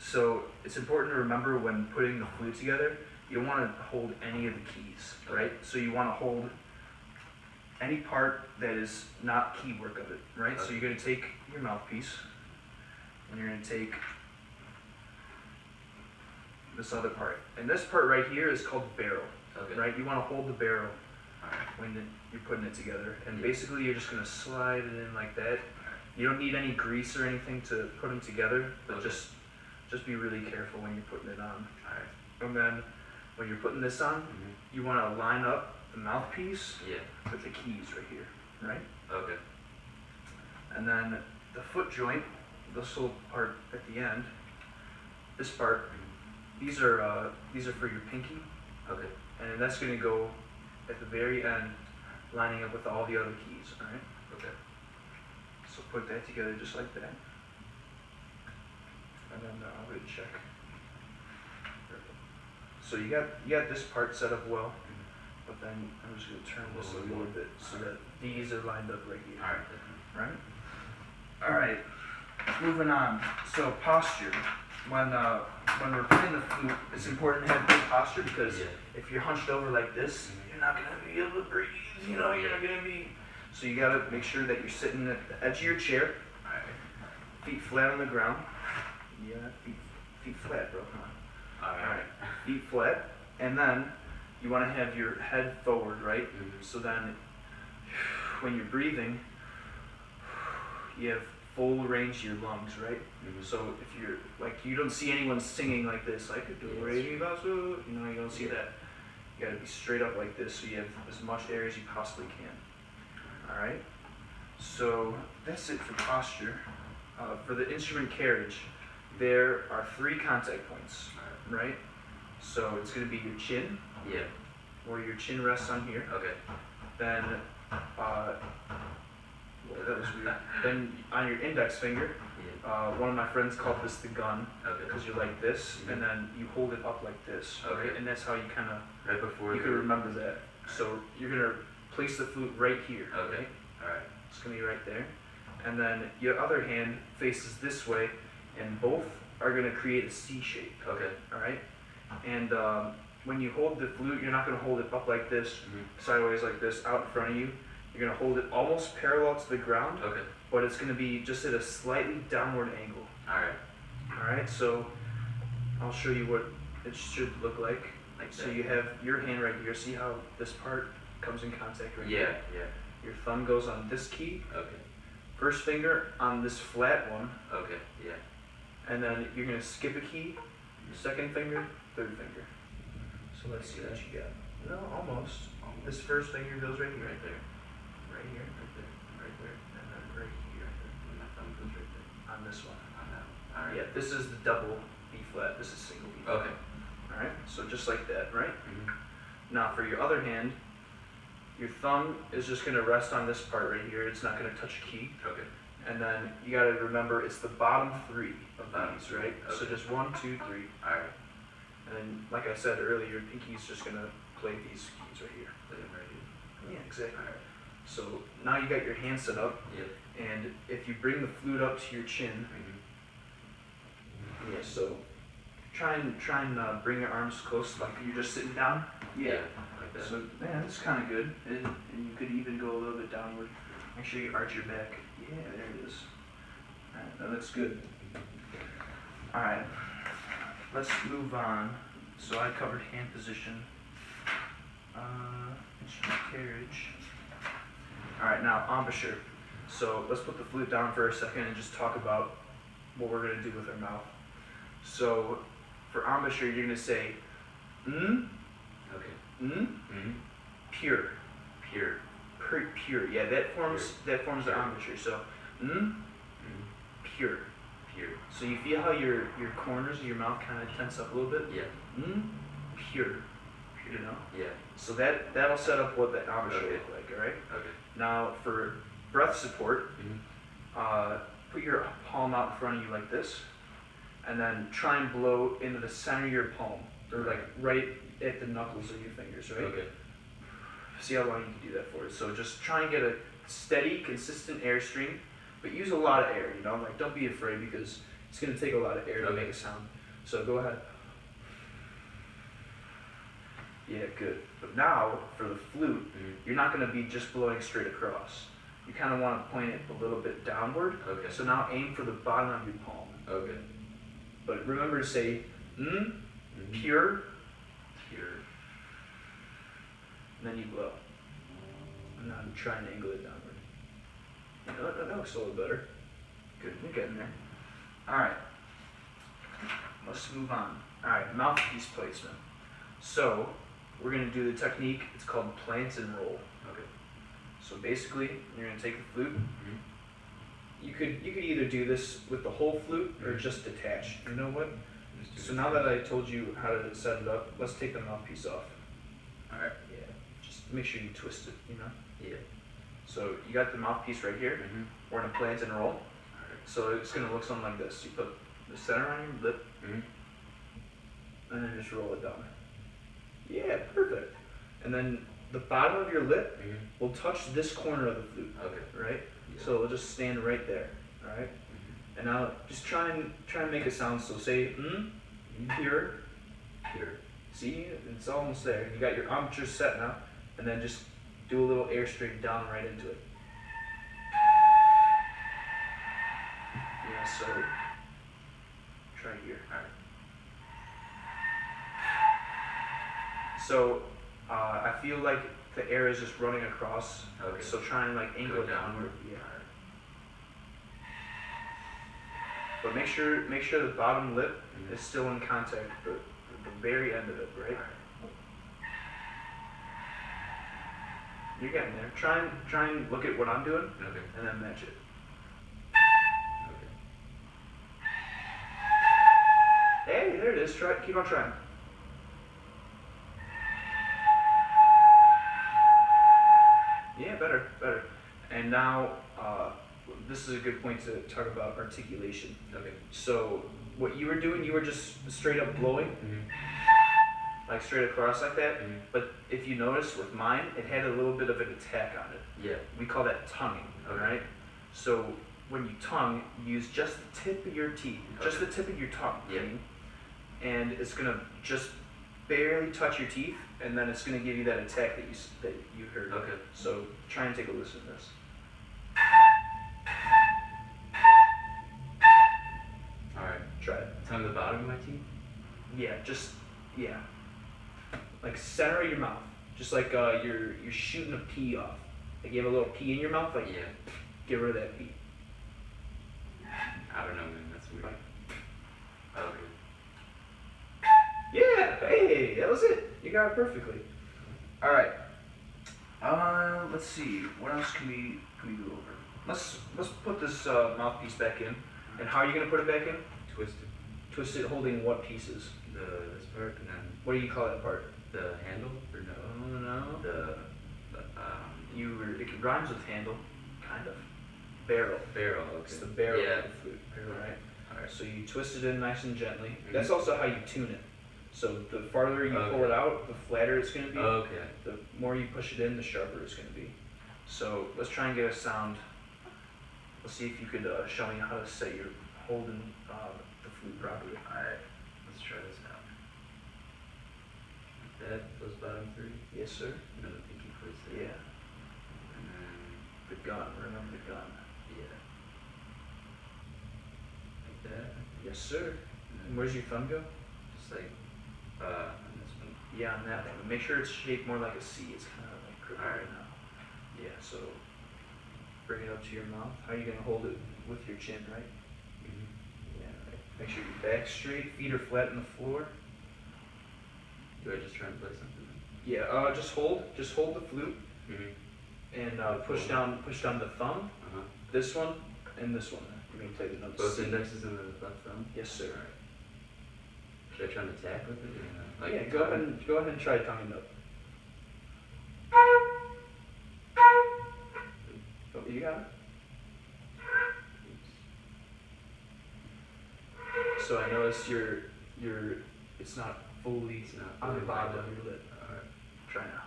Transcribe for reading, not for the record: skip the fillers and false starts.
So it's important to remember when putting the flute together, you don't want to hold any of the keys, right? So you want to hold any part that is not key work of it, right? Okay. So you're going to take your mouthpiece, and you're going to take this other part. And this part right here is called the barrel, Okay. right? You want to hold the barrel Alright. when you're putting it together. And Yeah. basically you're just going to slide it in like that. You don't need any grease or anything to put them together, but Okay. just be really careful when you're putting it on. Alright. And then when you're putting this on, you want to line up the mouthpiece Yeah. with the keys right here, right? Okay. And then the foot joint, this little part at the end, this part, these are for your pinky, Okay. and that's going to go at the very end, lining up with all the other keys, all right? Okay. So put that together just like that, and then I'll go check. So you got this part set up well, but then I'm just going to turn this a little bit so that these are lined up right here. Alright. Right? Alright, moving on. So posture. When we're playing the flute, it's important to have good posture because Yeah. if you're hunched over like this, you're not going to be able to breathe, you're not going to be... So you got to make sure that you're sitting at the edge of your chair, Alright. feet flat on the ground. Yeah, feet flat, bro. Come on. Alright. Feet flat, and then you want to have your head forward, right? So then when you're breathing, you have full range to your lungs, right? So if you're like, you don't see anyone singing like this, like you don't see that. You gotta be straight up like this, so you have as much air as you possibly can. All right. So that's it for posture. For the instrument carriage, there are 3 contact points, right? So it's gonna be your chin, Yeah. where your chin rests on here. Okay. Then, well, that was weird. Then on your index finger, Yeah. one of my friends called this the gun, Okay. because you're like this, and then you hold it up like this, Okay. right? And that's how you kind of, Right before you can remember that. So you're gonna place the flute right here, Okay. right? Alright. It's gonna be right there. And then your other hand faces this way, and both are gonna create a C shape, Okay. all right? And when you hold the flute, you're not gonna hold it up like this, sideways like this, out in front of you. You're gonna hold it almost parallel to the ground, Okay. but it's gonna be just at a slightly downward angle. Alright. Alright, so I'll show you what it should look like. Like So that. you have your hand right here. See how this part comes in contact right Yeah. here? Yeah. Your thumb goes on this key, Okay. first finger on this flat one, Okay. Yeah. and then you're gonna skip a key, second finger, third finger. So let's see what you got. No, almost. This first finger goes right here. Right there. Right here. Right there. Right there. And then right here. And my thumb goes right there. On this one. On that one. Alright. Yeah, this is the double B flat, this is single B flat. Okay. Alright, so just like that, right? Mhm. Now for your other hand, your thumb is just gonna rest on this part right here, it's not gonna touch a key. Okay. And then you gotta remember it's the bottom 3 of Bottom these, three, right? So okay. just 1, 2, 3. Alright. And then, like I said earlier, your pinky's just gonna play these keys right here. Put them right here. Yeah, exactly. Alright. So now you got your hand set up, Yep. and if you bring the flute up to your chin, yeah, so try and bring your arms close like you're just sitting down. Yeah. Like that. So, man, that's kind of good. And you could even go a little bit downward. Make sure you arch your back. Yeah, there it is. Alright, that looks good. Alright, let's move on. So I covered hand position. Instrument carriage. Alright, now embouchure. So let's put the flute down for a second and just talk about what we're going to do with our mouth. So for embouchure, you're going to say, Okay. Mm-hmm. Pure. Pure. Pure. Yeah, that forms the embouchure. So, pure. Pure. So you feel how your corners of your mouth kind of tense up a little bit. Yeah. Pure. You know. Yeah. So that'll set up what the embouchure Okay. look like. All right. Okay. Now for breath support, put your palm out in front of you like this, and then try and blow into the center of your palm, or like right at the knuckles of your fingers, right? Okay. See how long you can do that for. So just try and get a steady, consistent airstream, but use a lot of air, you know? Like, don't be afraid because It's gonna take a lot of air to Okay. make a sound. So go ahead. Yeah, good. But now for the flute, you're not gonna be just blowing straight across. You kind of want to point it a little bit downward. Okay. So now aim for the bottom of your palm. Okay. But remember to say Mhm. pure, Pure. and then you blow. And I'm trying to angle it downward. That looks a little better. Good, you're getting there. Alright, let's move on. Alright, mouthpiece placement. So, we're going to do the technique, it's called plant and roll. Okay. So basically, you're going to take the flute. Mhm. You could either do this with the whole flute or just detach. You know what? Just do So it. now that I told you how to set it up, let's take the mouthpiece off. Alright. Yeah, just make sure you twist it, you know? Yeah. So you got the mouthpiece right here. Mhm. We're gonna plant and roll. Alright. So it's gonna look something like this. You put the center on your lip Mhm. and then just roll it down. Yeah, perfect. And then the bottom of your lip Mhm. will touch this corner of the flute, Okay. right? Yeah. So it'll just stand right there, alright? Mhm. And now just try and make a sound. So say pure. Pure. See, it's almost there. You got your armature set now, and then just do a little airstream down right into it. Yeah, so try here. Alright. So I feel like the air is just running across. Okay. So try and like angle Go it downward. downward. Yeah. Alright. But make sure the bottom lip Mhm. is still in contact with the very end of it, right? Alright. You're getting there. Try and look at what I'm doing, Okay. and then match it. Okay. Hey, there it is. Try. Keep on trying. Yeah, better. And now, this is a good point to talk about articulation. Okay. So, what you were doing, you were just straight up blowing, Mhm. like straight across like that. Mhm. But if you notice with mine, it had a little bit of an attack on it. Yeah. We call that tonguing, Okay. right? So, when you tongue, you use just the tip of your teeth, just Okay. the tip of your tongue. Yeah. And it's gonna just barely touch your teeth, and then it's gonna give you that attack that you heard. Okay. So try and take a listen to this. Alright. Try it. Tongue the bottom of my teeth? Yeah. Like center of your mouth, just like you're shooting a pea off. Like you have a little pea in your mouth, like Yeah. get rid of that pea. I don't know, man. That's weird. Like, Okay. yeah. Hey, that was it. You got it perfectly. All right. Let's see. What else can we go over? Let's put this mouthpiece back in. And how are you gonna put it back in? Twisted. Twist it, holding what pieces? This part and then What do you call that part? the handle or no? Oh no. The It rhymes with handle, kind of. Barrel. barrel. Okay. It's the barrel Yeah. of the flute. Barrel, right? Alright. So you twist it in nice and gently. Mhm. That's also how you tune it. So the farther you pull it out, the flatter it's gonna be. Okay. The more you push it in, the sharper it's gonna be. So let's try and get a sound. Let's see if you could show me how to set your holding the flute properly. Alright. Let's try this out. Like that. Those bottom three. Yes, sir. And then the pinky place there. Yeah. And then The gun. Remember the gun. yeah. Like that. Yes, sir. And And then where's your thumb go? just like on this one. Yeah, on that one. Make sure it's shaped more like a C. It's kind of like crooked Alright. right now. Yeah, so bring it up to your mouth. How are you going to hold it with your chin, right? Mm-hmm. Yeah, right. Make sure your back's straight, feet are flat on the floor. Do I just try and play something? Yeah, just hold the flute Mm-hmm. and push down the thumb, Uh-huh. this one, and this one. You may play the notes. Both C. indexes and the left thumb? Yes, sir. Alright. Should I try and attack with it or no? Like Yeah, go ahead and try tonguing up. Oh, you got it. So I notice your it's not fully It's not on the fully bottom lined of your lip. Alright. Try now.